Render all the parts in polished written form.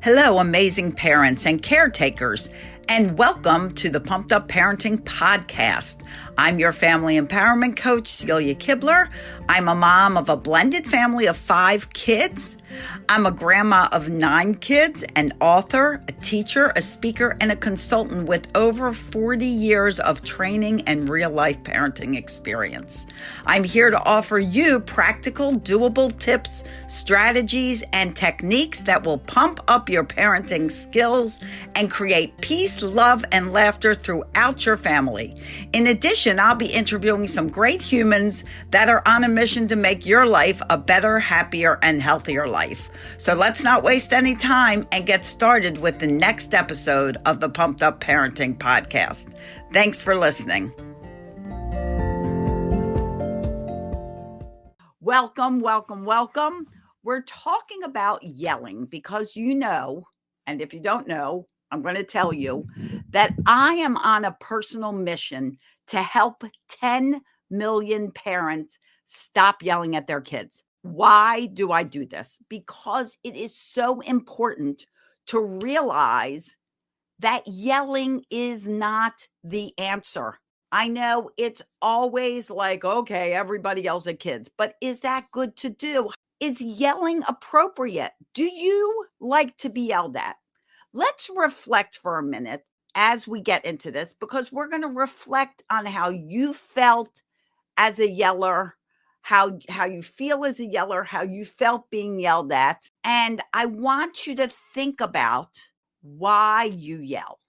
Hello, amazing parents and caretakers, and welcome to the Pumped Up Parenting Podcast. I'm your family empowerment coach, Celia Kibler. I'm a mom of a blended family of 5 kids. I'm a grandma of 9 kids, an author, a teacher, a speaker, and a consultant with over 40 years of training and real-life parenting experience. I'm here to offer you practical, doable tips, strategies, and techniques that will pump up your parenting skills and create peace, love, and laughter throughout your family. In addition, I'll be interviewing some great humans that are on a mission to make your life a better, happier, and healthier life. So let's not waste any time and get started with the next episode of the Pumped Up Parenting Podcast. Thanks for listening. Welcome. We're talking about yelling because you know, and if you don't know, I'm going to tell you that I am on a personal mission to help 10 million parents stop yelling at their kids. Why do I do this? Because it is so important to realize that yelling is not the answer. I know it's always like, okay, everybody yells at kids, but is that good to do? Is yelling appropriate? Do you like to be yelled at? Let's reflect for a minute as we get into this, because we're going to reflect on how you felt as a yeller, how you feel as a yeller, how you felt being yelled at. And I want you to think about why you yell.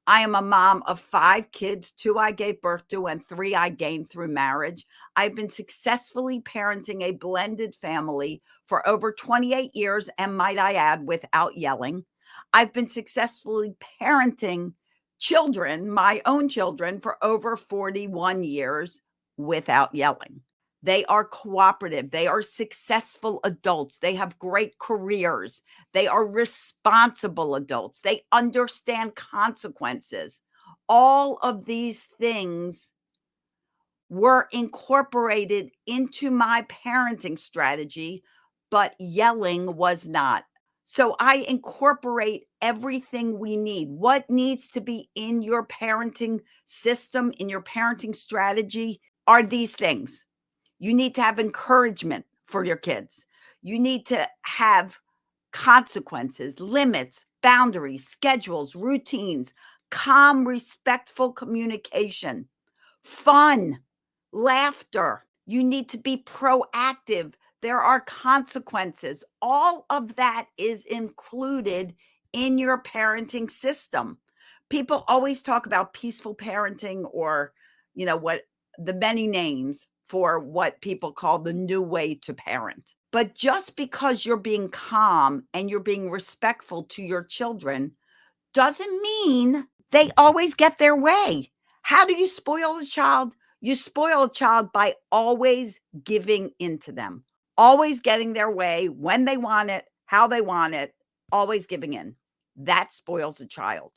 I am a mom of 5 kids, 2 I gave birth to and 3 I gained through marriage. I've been successfully parenting a blended family for over 28 years, and might I add, without yelling. I've been successfully parenting children, my own children, for over 41 years without yelling. They are cooperative. They are successful adults. They have great careers. They are responsible adults. They understand consequences. All of these things were incorporated into my parenting strategy, but yelling was not. So I incorporate everything we need. What needs to be in your parenting system, in your parenting strategy, are these things. You need to have encouragement for your kids. You need to have consequences, limits, boundaries, schedules, routines, calm, respectful communication, fun, laughter. You need to be proactive. There are consequences. All of that is included in your parenting system. People always talk about peaceful parenting, or, what the many names for what people call the new way to parent. But just because you're being calm and you're being respectful to your children doesn't mean they always get their way. How do you spoil a child? You spoil a child by always giving in to them, always getting their way when they want it, how they want it, always giving in. That spoils a child.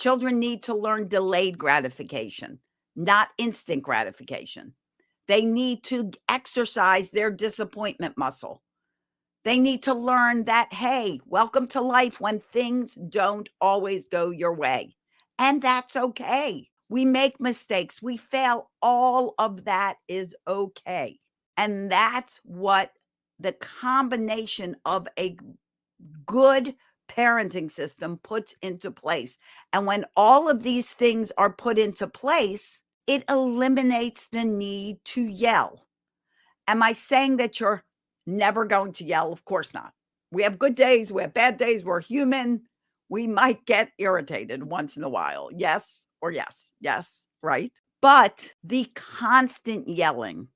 Children need to learn delayed gratification, not instant gratification. They need to exercise their disappointment muscle. They need to learn that, hey, welcome to life when things don't always go your way. And that's okay. We make mistakes. We fail. All of that is okay. And that's what the combination of a good parenting system puts into place. And when all of these things are put into place, it eliminates the need to yell. Am I saying that you're never going to yell? Of course not. We have good days. We have bad days. We're human. We might get irritated once in a while. Yes or yes. Yes, right? But the constant yelling,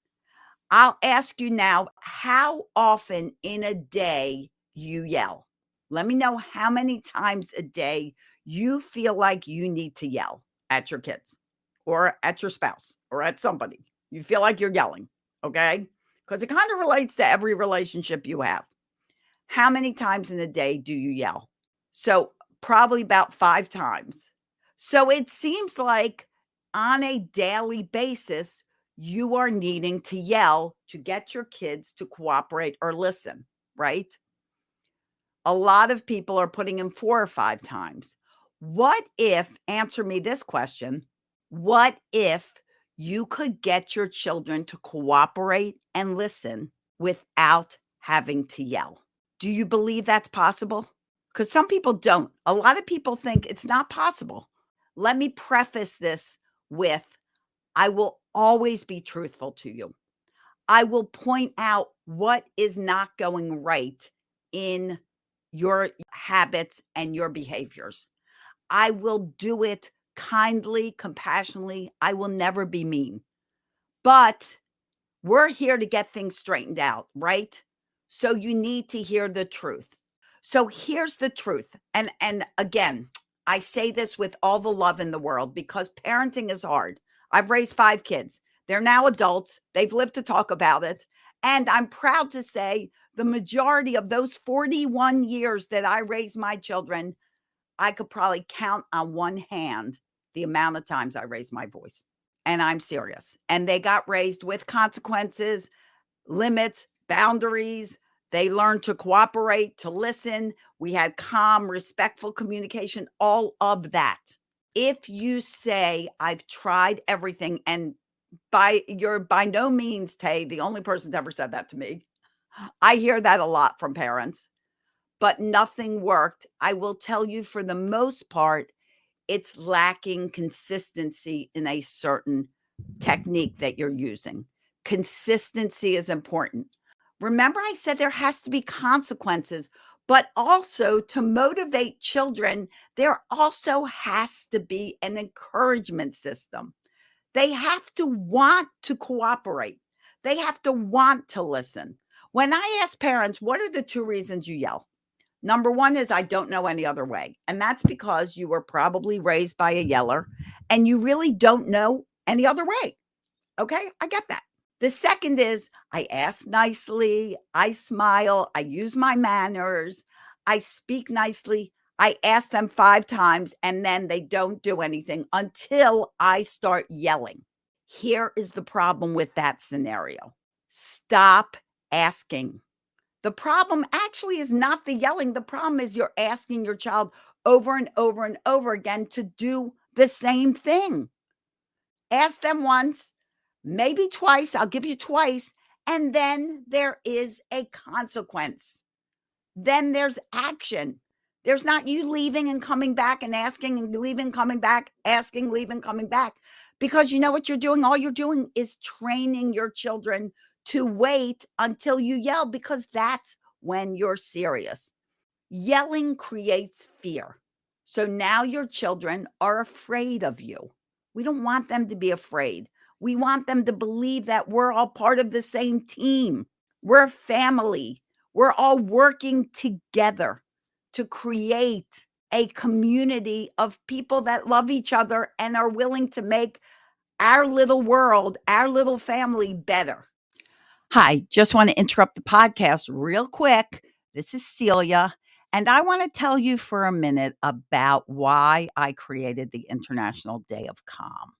I'll ask you now, how often in a day you yell? Let me know how many times a day you feel like you need to yell at your kids or at your spouse or at somebody. You feel like you're yelling, okay? Because it kind of relates to every relationship you have. How many times in a day do you yell? So probably about 5 times. So it seems like on a daily basis, you are needing to yell to get your kids to cooperate or listen, right? A lot of people are putting in 4 or 5 times. What if, answer me this question, what if you could get your children to cooperate and listen without having to yell? Do you believe that's possible? Because some people don't. A lot of people think it's not possible. Let me preface this with, I will always be truthful to you. I will point out what is not going right in your habits and your behaviors. I will do it kindly, compassionately. I will never be mean. But we're here to get things straightened out, right? So you need to hear the truth. So here's the truth. And again, I say this with all the love in the world because parenting is hard. I've raised 5 kids. They're now adults. They've lived to talk about it. And I'm proud to say the majority of those 41 years that I raised my children, I could probably count on one hand the amount of times I raised my voice. And I'm serious. And they got raised with consequences, limits, boundaries. They learned to cooperate, to listen. We had calm, respectful communication, all of that. If you say, I've tried everything, and you're by no means, Tay, the only person's ever said that to me. I hear that a lot from parents, but nothing worked. I will tell you, for the most part, it's lacking consistency in a certain technique that you're using. Consistency is important. Remember, I said there has to be consequences, but also to motivate children, there also has to be an encouragement system. They have to want to cooperate. They have to want to listen. When I ask parents, what are the 2 reasons you yell? Number 1 is I don't know any other way. And that's because you were probably raised by a yeller and you really don't know any other way. Okay, I get that. The second is I ask nicely, I smile, I use my manners, I speak nicely. I ask them 5 times and then they don't do anything until I start yelling. Here is the problem with that scenario. Stop asking. The problem actually is not the yelling. The problem is you're asking your child over and over and over again to do the same thing. Ask them once, maybe twice. I'll give you twice. And then there is a consequence. Then there's action. There's not you leaving and coming back and asking and leaving, coming back, asking, leaving, coming back. Because you know what you're doing? All you're doing is training your children to wait until you yell, because that's when you're serious. Yelling creates fear. So now your children are afraid of you. We don't want them to be afraid. We want them to believe that we're all part of the same team. We're a family. We're all working together to create a community of people that love each other and are willing to make our little world, our little family better. Hi, just want to interrupt the podcast real quick. This is Celia, and I want to tell you for a minute about why I created the International Day of Calm.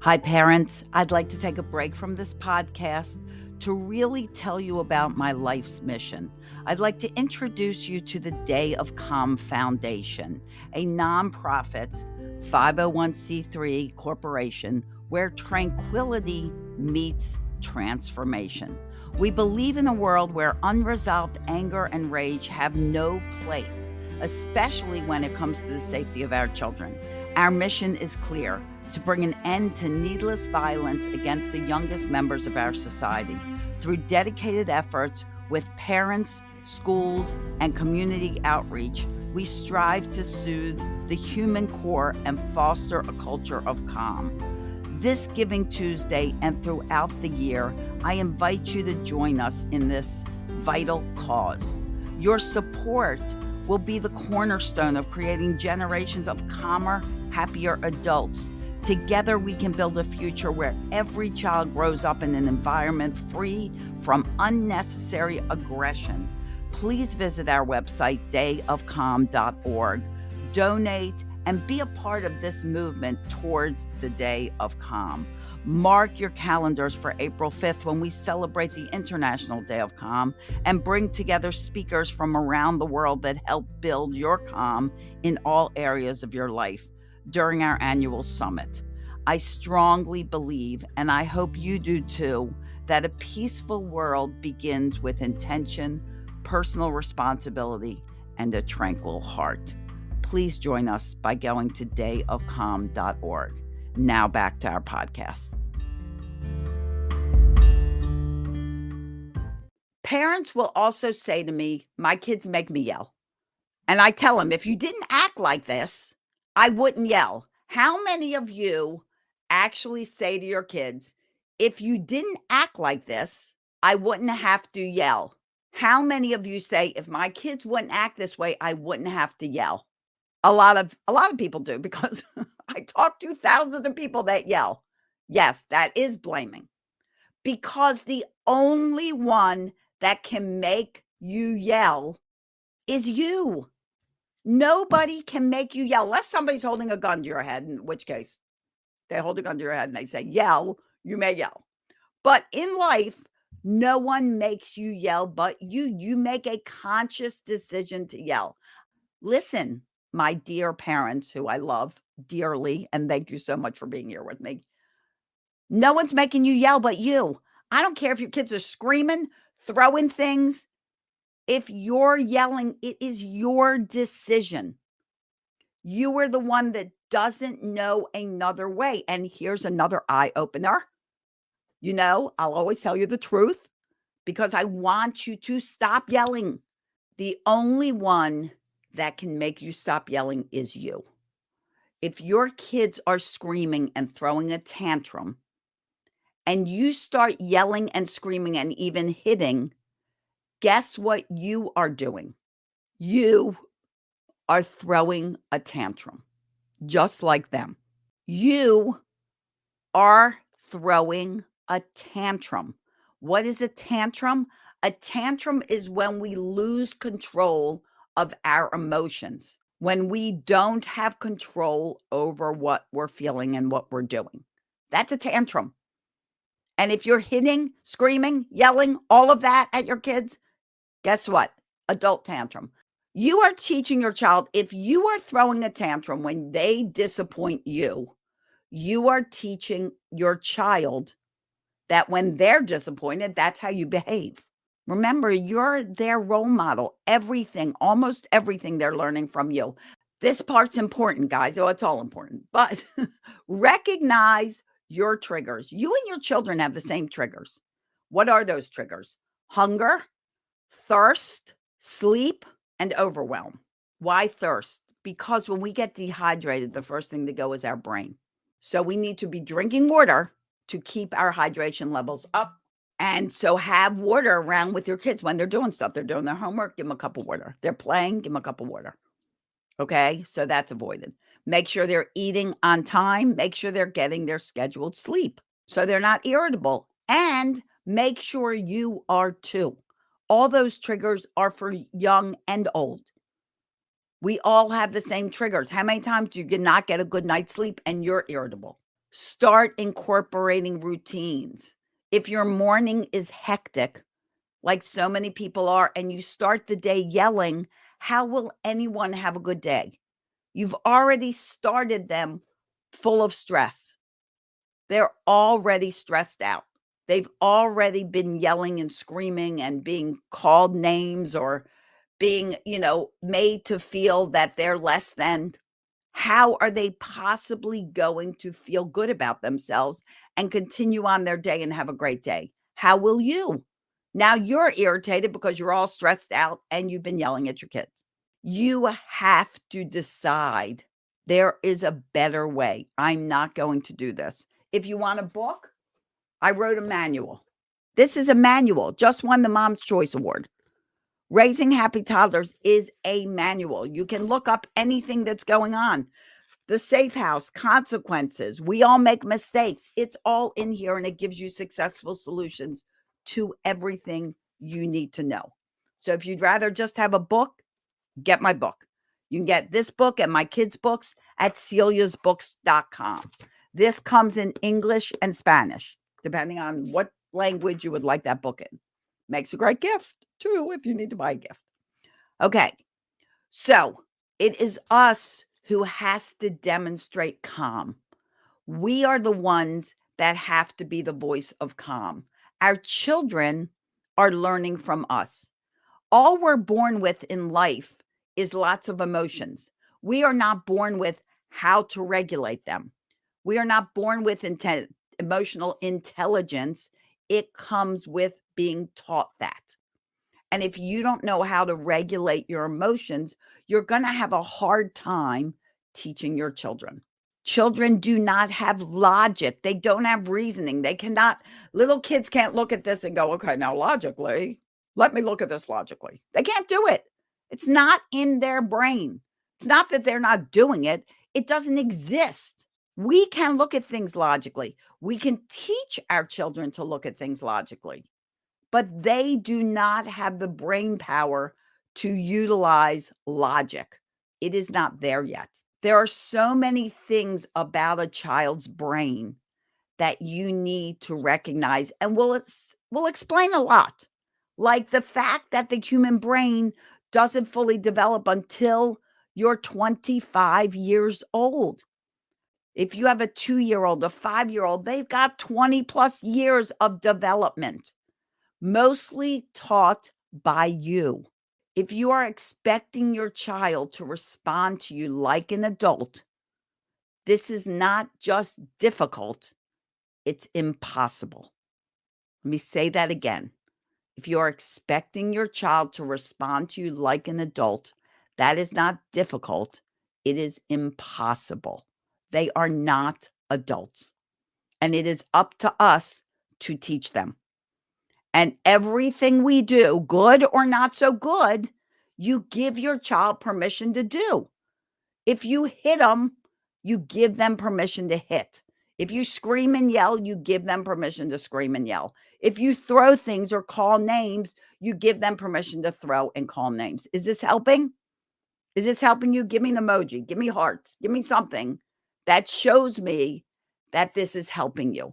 Hi, parents. I'd like to take a break from this podcast to really tell you about my life's mission. I'd like to introduce you to the Day of Calm Foundation, a nonprofit 501c3 corporation where tranquility meets transformation. We believe in a world where unresolved anger and rage have no place, especially when it comes to the safety of our children. Our mission is clear: to bring an end to needless violence against the youngest members of our society. Through dedicated efforts with parents, schools, and community outreach, we strive to soothe the human core and foster a culture of calm. This Giving Tuesday and throughout the year, I invite you to join us in this vital cause. Your support will be the cornerstone of creating generations of calmer, happier adults. Together, we can build a future where every child grows up in an environment free from unnecessary aggression. Please visit our website, dayofcalm.org. Donate and be a part of this movement towards the Day of Calm. Mark your calendars for April 5th when we celebrate the International Day of Calm and bring together speakers from around the world that help build your calm in all areas of your life during our annual summit. I strongly believe, and I hope you do too, that a peaceful world begins with intention, personal responsibility, and a tranquil heart. Please join us by going to dayofcalm.org. Now back to our podcast. Parents will also say to me, my kids make me yell. And I tell them, if you didn't act like this, I wouldn't yell. How many of you actually say to your kids, if you didn't act like this, I wouldn't have to yell? How many of you say, if my kids wouldn't act this way, I wouldn't have to yell? A lot of people do, because I talk to thousands of people that yell. Yes, that is blaming, because the only one that can make you yell is you. Nobody can make you yell unless somebody's holding a gun to your head, in which case they hold a gun to your head and they say, yell, you may yell. But in life, no one makes you yell but you. You make a conscious decision to yell. Listen, my dear parents, who I love dearly, and thank you so much for being here with me. No one's making you yell but you. I don't care if your kids are screaming, throwing things. If you're yelling, it is your decision. You are the one that doesn't know another way. And here's another eye opener. I'll always tell you the truth because I want you to stop yelling. The only one that can make you stop yelling is you. If your kids are screaming and throwing a tantrum and you start yelling and screaming and even hitting, guess what you are doing? You are throwing a tantrum, just like them. You are throwing a tantrum. What is a tantrum? A tantrum is when we lose control of our emotions, when we don't have control over what we're feeling and what we're doing. That's a tantrum. And if you're hitting, screaming, yelling, all of that at your kids, guess what? Adult tantrum. You are teaching your child, if you are throwing a tantrum when they disappoint you, you are teaching your child that when they're disappointed, that's how you behave. Remember, you're their role model. Everything, almost everything they're learning from you. This part's important, guys. Oh, it's all important. But recognize your triggers. You and your children have the same triggers. What are those triggers? Hunger, thirst, sleep, and overwhelm. Why thirst? Because when we get dehydrated, the first thing to go is our brain. So we need to be drinking water to keep our hydration levels up. And so have water around with your kids when they're doing stuff. They're doing their homework, give them a cup of water. They're playing, give them a cup of water. Okay, so that's avoided. Make sure they're eating on time. Make sure they're getting their scheduled sleep so they're not irritable. And make sure you are too. All those triggers are for young and old. We all have the same triggers. How many times do you not get a good night's sleep and you're irritable? Start incorporating routines. If your morning is hectic, like so many people are, and you start the day yelling, how will anyone have a good day? You've already started them full of stress. They're already stressed out. They've already been yelling and screaming and being called names or being, made to feel that they're less than. How are they possibly going to feel good about themselves and continue on their day and have a great day? How will you? Now you're irritated because you're all stressed out and you've been yelling at your kids. You have to decide there is a better way. I'm not going to do this. If you want a book, I wrote a manual. This is a manual, just won the Mom's Choice Award. Raising Happy Toddlers is a manual. You can look up anything that's going on. The Safe House, consequences. We all make mistakes. It's all in here, and it gives you successful solutions to everything you need to know. So if you'd rather just have a book, get my book. You can get this book and my kids' books at celiasbooks.com. This comes in English and Spanish, depending on what language you would like that book in. Makes a great gift, too, if you need to buy a gift. Okay, so it is us who has to demonstrate calm. We are the ones that have to be the voice of calm. Our children are learning from us. All we're born with in life is lots of emotions. We are not born with how to regulate them. We are not born with emotional intelligence. It comes with being taught that. And if you don't know how to regulate your emotions, you're going to have a hard time teaching your children. Children do not have logic. They don't have reasoning. Little kids can't look at this and go, okay, now logically, let me look at this logically. They can't do it. It's not in their brain. It's not that they're not doing it. It doesn't exist. We can look at things logically. We can teach our children to look at things logically, but they do not have the brain power to utilize logic. It is not there yet. There are so many things about a child's brain that you need to recognize, and we'll explain a lot, like the fact that the human brain doesn't fully develop until you're 25 years old. If you have a 2-year-old, a 5-year-old, they've got 20 plus years of development, mostly taught by you. If you are expecting your child to respond to you like an adult, this is not just difficult, it's impossible. Let me say that again. If you are expecting your child to respond to you like an adult, that is not difficult, it is impossible. They are not adults. And it is up to us to teach them. And everything we do, good or not so good, you give your child permission to do. If you hit them, you give them permission to hit. If you scream and yell, you give them permission to scream and yell. If you throw things or call names, you give them permission to throw and call names. Is this helping? Is this helping you? Give me an emoji. Give me hearts. Give me something that shows me that this is helping you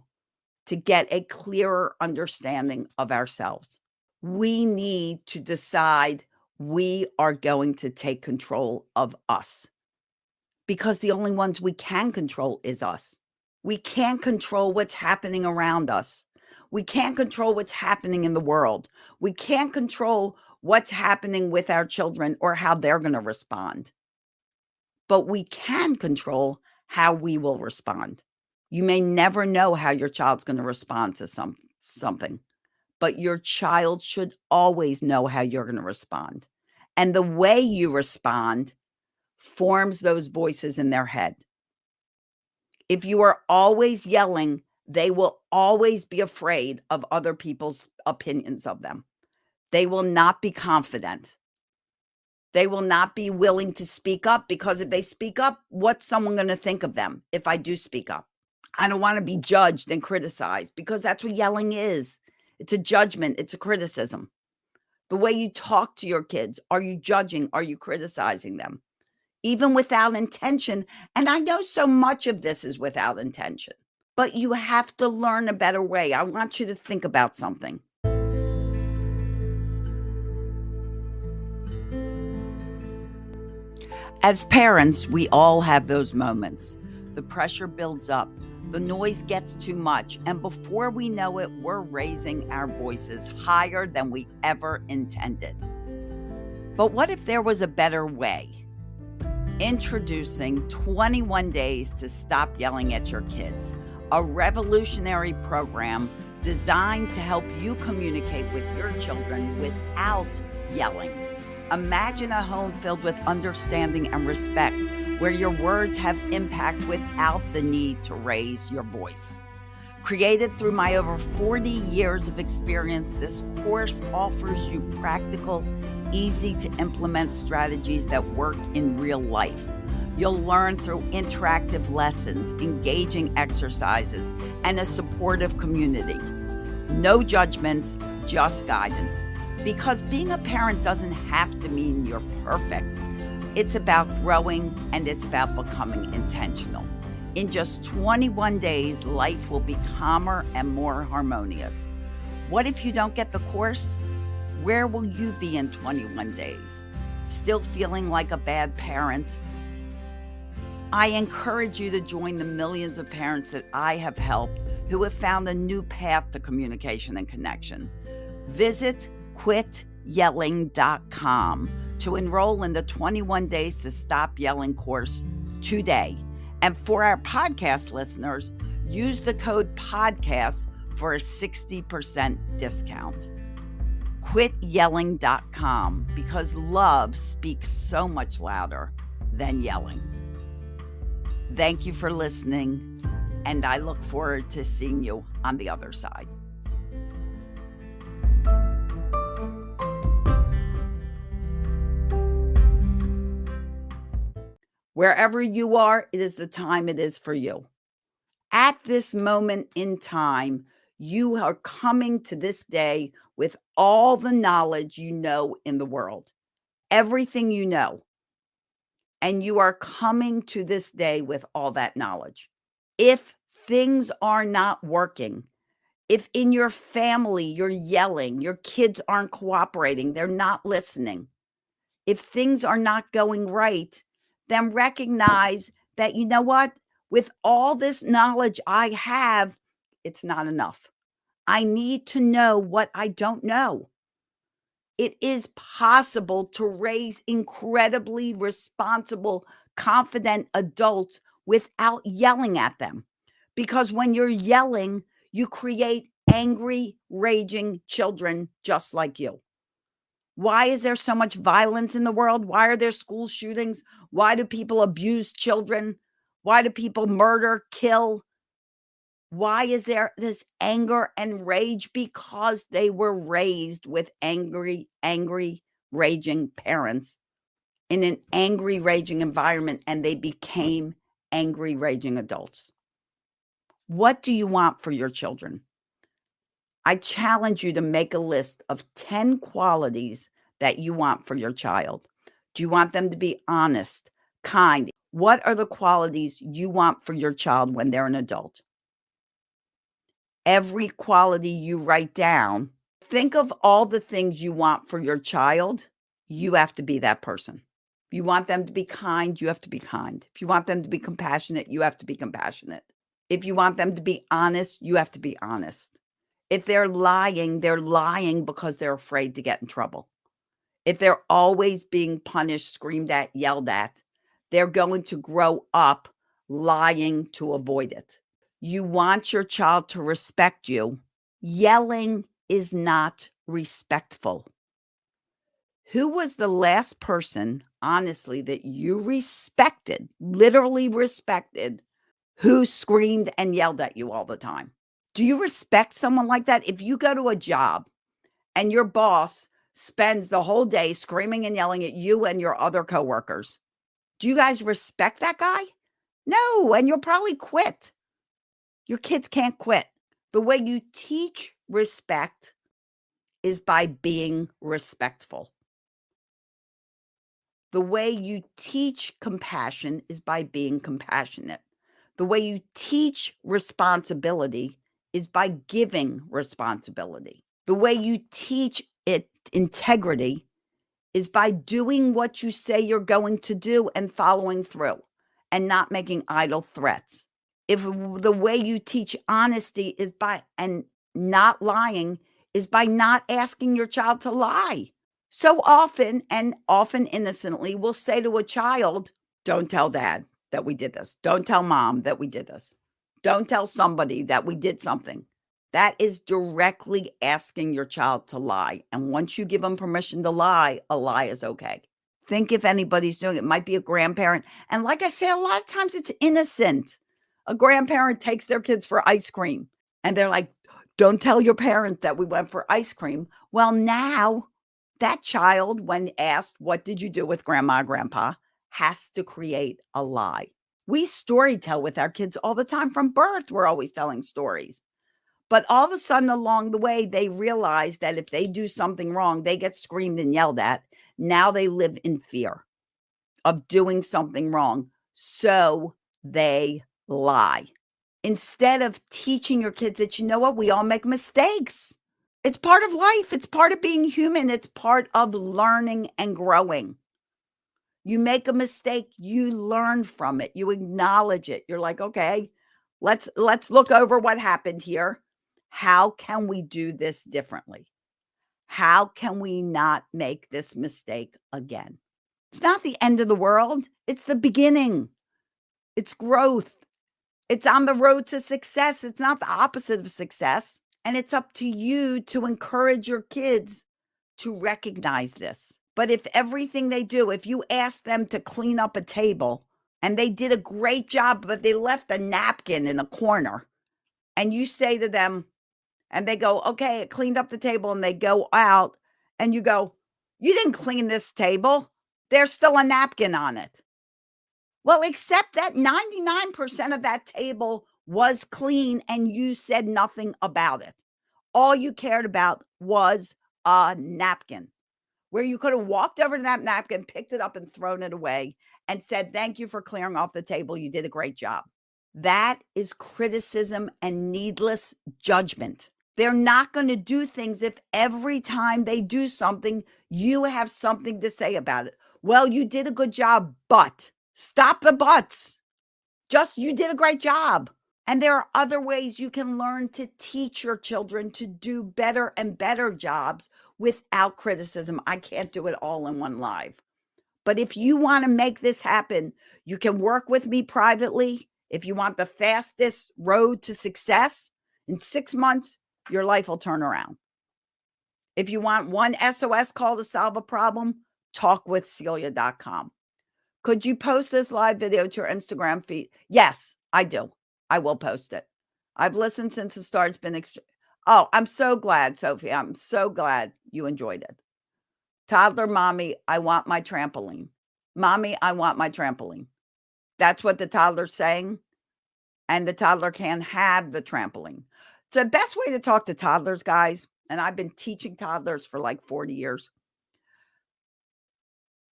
to get a clearer understanding of ourselves. We need to decide we are going to take control of us, because the only ones we can control is us. We can't control what's happening around us. We can't control what's happening in the world. We can't control what's happening with our children or how they're going to respond. But we can control how we will respond. You may never know how your child's going to respond to something, but your child should always know how you're going to respond. And the way you respond forms those voices in their head. If you are always yelling, they will always be afraid of other people's opinions of them. They will not be confident. They will not be willing to speak up, because if they speak up, what's someone going to think of them if I do speak up? I don't want to be judged and criticized, because that's what yelling is. It's a judgment. It's a criticism. The way you talk to your kids, are you judging? Are you criticizing them? Even without intention. And I know so much of this is without intention, but you have to learn a better way. I want you to think about something. As parents, we all have those moments. The pressure builds up. The noise gets too much. And before we know it, we're raising our voices higher than we ever intended. But what if there was a better way? Introducing 21 Days to Stop Yelling at Your Kids, a revolutionary program designed to help you communicate with your children without yelling. Imagine a home filled with understanding and respect, where your words have impact without the need to raise your voice. Created through my over 40 years of experience, this course offers you practical, easy to implement strategies that work in real life. You'll learn through interactive lessons, engaging exercises, and a supportive community. No judgments, just guidance. Because being a parent doesn't have to mean you're perfect. It's about growing and it's about becoming intentional. In just 21 days, life will be calmer and more harmonious. What if you don't get the course? Where will you be in 21 days? Still feeling like a bad parent? I encourage you to join the millions of parents that I have helped who have found a new path to communication and connection. Visit quityelling.com to enroll in the 21 Days to Stop Yelling course today. And for our podcast listeners, use the code PODCAST for a 60% discount. Quityelling.com, because love speaks so much louder than yelling. Thank you for listening, and I look forward to seeing you on the other side. Wherever you are, it is the time it is for you. At this moment in time, you are coming to this day with all the knowledge you know in the world, everything you know. And you are coming to this day with all that knowledge. If things are not working, if in your family you're yelling, your kids aren't cooperating, they're not listening, if things are not going right, then recognize that, you know what? With all this knowledge I have, it's not enough. I need to know what I don't know. It is possible to raise incredibly responsible, confident adults without yelling at them. Because when you're yelling, you create angry, raging children just like you. Why is there so much violence in the world? Why are there school shootings? Why do people abuse children? Why do people murder, kill? Why is there this anger and rage? Because they were raised with angry, raging parents in an angry, raging environment, and they became angry, raging adults. What do you want for your children? I challenge you to make a list of 10 qualities that you want for your child. Do you want them to be honest, kind? What are the qualities you want for your child when they're an adult? Every quality you write down, think of all the things you want for your child. You have to be that person. If you want them to be kind, you have to be kind. If you want them to be compassionate, you have to be compassionate. If you want them to be honest, you have to be honest. If they're lying because they're afraid to get in trouble. If they're always being punished, screamed at, yelled at, they're going to grow up lying to avoid it. You want your child to respect you. Yelling is not respectful. Who was the last person, honestly, that you respected, literally respected, who screamed and yelled at you all the time? Do you respect someone like that? If you go to a job and your boss spends the whole day screaming and yelling at you and your other coworkers, do you guys respect that guy? No, and you'll probably quit. Your kids can't quit. The way you teach respect is by being respectful. The way you teach compassion is by being compassionate. The way you teach responsibility is by giving responsibility. The way you teach it integrity is by doing what you say you're going to do and following through and not making idle threats. If the way you teach honesty is by and not lying is by not asking your child to lie. So often, and often innocently, we'll say to a child, don't tell dad that we did this. Don't tell mom that we did this. Don't tell somebody that we did something. That is directly asking your child to lie. And once you give them permission to lie, a lie is okay. Think if anybody's doing it. It might be a grandparent. And like I say, a lot of times it's innocent. A grandparent takes their kids for ice cream and they're like, don't tell your parent that we went for ice cream. Well, now that child, when asked, what did you do with grandma, grandpa, has to create a lie. We story tell with our kids all the time. From birth, we're always telling stories. But all of a sudden along the way, they realize that if they do something wrong, they get screamed and yelled at. Now they live in fear of doing something wrong. So they lie. Instead of teaching your kids that, you know what, we all make mistakes. It's part of life. It's part of being human. It's part of learning and growing. You make a mistake, you learn from it. You acknowledge it. You're like, okay, let's look over what happened here. How can we do this differently? How can we not make this mistake again? It's not the end of the world. It's the beginning. It's growth. It's on the road to success. It's not the opposite of success. And it's up to you to encourage your kids to recognize this. But if everything they do, if you ask them to clean up a table and they did a great job, but they left a napkin in the corner, and you say to them, and they go, okay, it cleaned up the table, and they go out, and you go, you didn't clean this table. There's still a napkin on it. Well, except that 99% of that table was clean and you said nothing about it. All you cared about was a napkin, where you could have walked over to that napkin, picked it up and thrown it away and said, thank you for clearing off the table. You did a great job. That is criticism and needless judgment. They're not going to do things if every time they do something, you have something to say about it. Well, you did a good job, but stop the buts. Just, you did a great job. And there are other ways you can learn to teach your children to do better and better jobs without criticism. I can't do it all in one live. But if you want to make this happen, you can work with me privately. If you want the fastest road to success, in 6 months, your life will turn around. If you want one SOS call to solve a problem, talkwithcelia.com. Could you post this live video to your Instagram feed? Yes, I do. I will post it. I've listened since the start. It's been Oh, I'm so glad, Sophie. I'm so glad you enjoyed it. Toddler mommy, I want my trampoline. Mommy, I want my trampoline. That's what the toddler's saying. And the toddler can have the trampoline. So the best way to talk to toddlers, guys, and I've been teaching toddlers for like 40 years,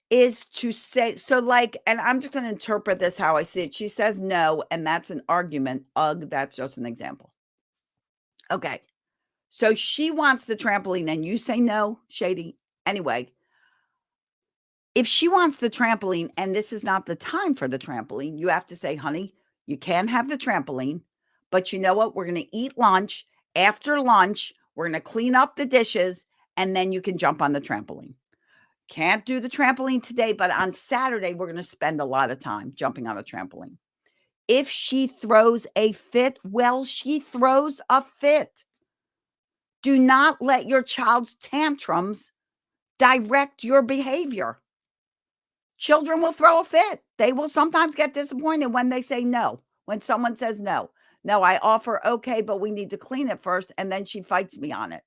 is to say, so like, and I'm just going to interpret this how I see it. She says no, and that's an argument. Ugh, that's just an example. Okay. So she wants the trampoline and you say no, Shady. Anyway, if she wants the trampoline and this is not the time for the trampoline, you have to say, honey, you can have the trampoline, but you know what? We're going to eat lunch. After lunch, we're going to clean up the dishes, and then you can jump on the trampoline. Can't do the trampoline today, but on Saturday, we're going to spend a lot of time jumping on a trampoline. If she throws a fit, well, she throws a fit. Do not let your child's tantrums direct your behavior. Children will throw a fit. They will sometimes get disappointed when they say no, when someone says no. No, I offer, okay, but we need to clean it first, and then she fights me on it.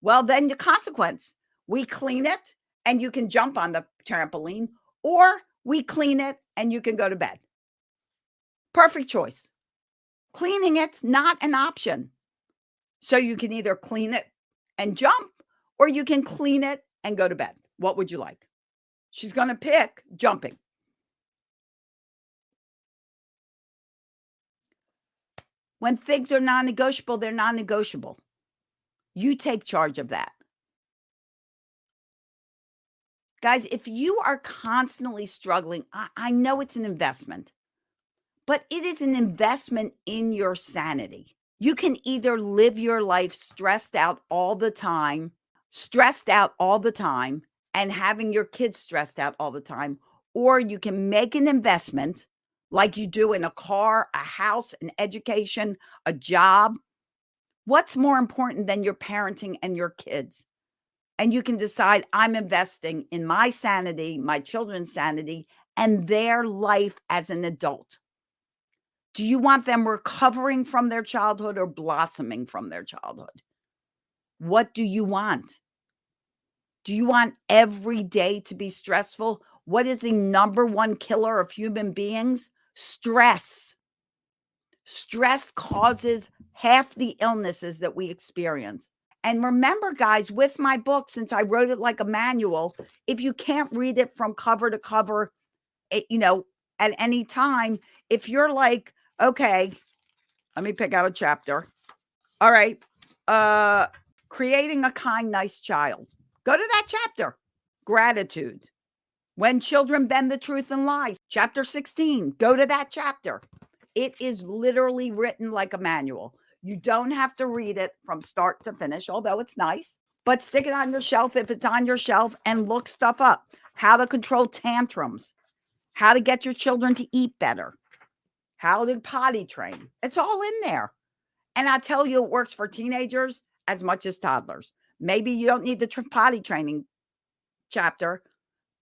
Well, then the consequence, we clean it and you can jump on the trampoline, or we clean it and you can go to bed. Perfect choice. Cleaning it's not an option. So you can either clean it and jump, or you can clean it and go to bed. What would you like? She's going to pick jumping. When things are non-negotiable, they're non-negotiable. You take charge of that. Guys, if you are constantly struggling, I know it's an investment, but it is an investment in your sanity. You can either live your life stressed out all the time, and having your kids stressed out all the time, or you can make an investment like you do in a car, a house, an education, a job. What's more important than your parenting and your kids? And you can decide, I'm investing in my sanity, my children's sanity, and their life as an adult. Do you want them recovering from their childhood or blossoming from their childhood? What do you want? Do you want every day to be stressful? What is the number one killer of human beings? Stress. Stress causes half the illnesses that we experience. And remember, guys, with my book, since I wrote it like a manual, if you can't read it from cover to cover, at any time, if you're like, okay, let me pick out a chapter. All right. Creating a kind, nice child. Go to that chapter. Gratitude. When children bend the truth and lies. Chapter 16. Go to that chapter. It is literally written like a manual. You don't have to read it from start to finish, although it's nice. But stick it on your shelf if it's on your shelf and look stuff up. How to control tantrums. How to get your children to eat better. How to potty train. It's all in there. And I tell you, it works for teenagers as much as toddlers. Maybe you don't need the potty training chapter,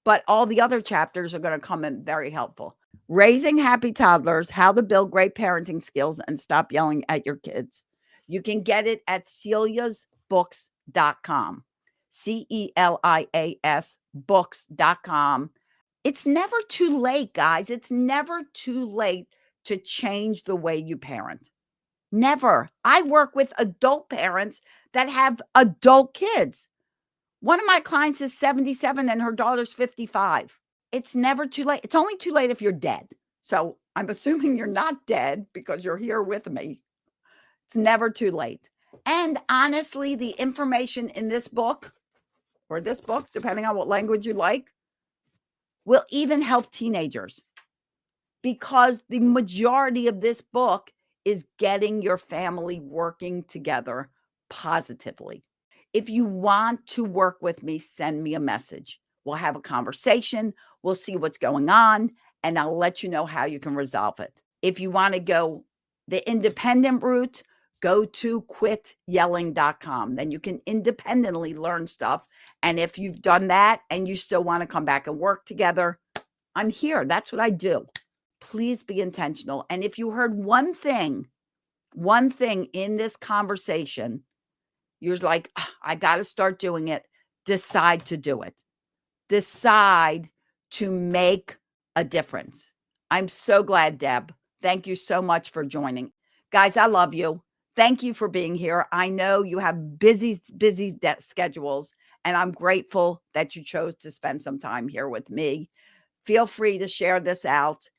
but all the other chapters are going to come in very helpful. Raising Happy Toddlers, How to Build Great Parenting Skills and Stop Yelling at Your Kids. You can get it at celiasbooks.com. CELIAS books.com. It's never too late, guys. It's never too late to change the way you parent. Never. I work with adult parents that have adult kids. One of my clients is 77 and her daughter's 55. It's never too late. It's only too late if you're dead. So I'm assuming you're not dead because you're here with me. It's never too late. And honestly, the information in this book, or this book, depending on what language you like, will even help teenagers, because the majority of this book is getting your family working together positively. If you want to work with me, send me a message. We'll have a conversation. We'll see what's going on, and I'll let you know how you can resolve it. If you want to go the independent route, go to quityelling.com. Then you can independently learn stuff. And if you've done that and you still want to come back and work together, I'm here. That's what I do. Please be intentional. And if you heard one thing in this conversation, you're like, I got to start doing it. Decide to do it. Decide to make a difference. I'm so glad, Deb. Thank you so much for joining. Guys, I love you. Thank you for being here. I know you have busy schedules, and I'm grateful that you chose to spend some time here with me. Feel free to share this out.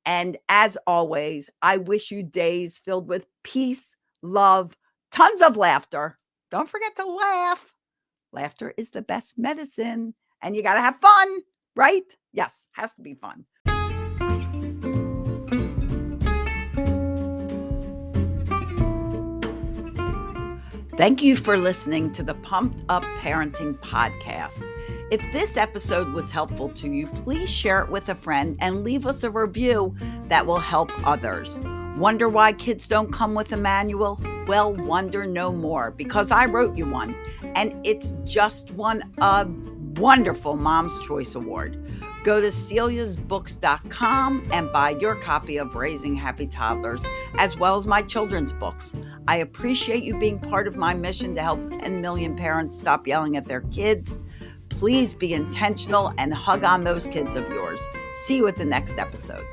And as always, I wish you days filled with peace, love, tons of laughter. Don't forget to laugh. Laughter is the best medicine. And you got to have fun, right? Yes, has to be fun. Thank you for listening to the Pumped Up Parenting Podcast. If this episode was helpful to you, please share it with a friend and leave us a review that will help others. Wonder why kids don't come with a manual? Well, wonder no more, because I wrote you one, and it's just won a wonderful Mom's Choice Award. Go to celiasbooks.com and buy your copy of Raising Happy Toddlers, as well as my children's books. I appreciate you being part of my mission to help 10 million parents stop yelling at their kids. Please be intentional and hug on those kids of yours. See you at the next episode.